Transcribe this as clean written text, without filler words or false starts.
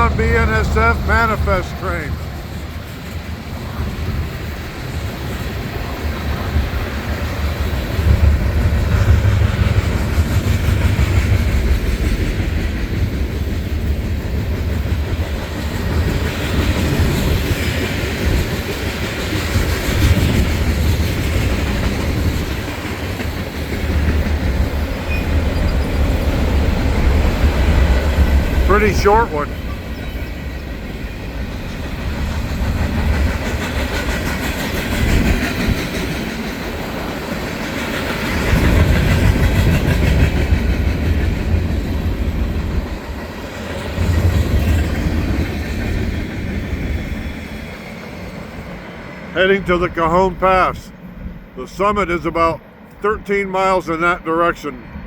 southbound BNSF Manifest train. Pretty short one. Heading to the Cajon Pass. The summit is about 13 miles in that direction.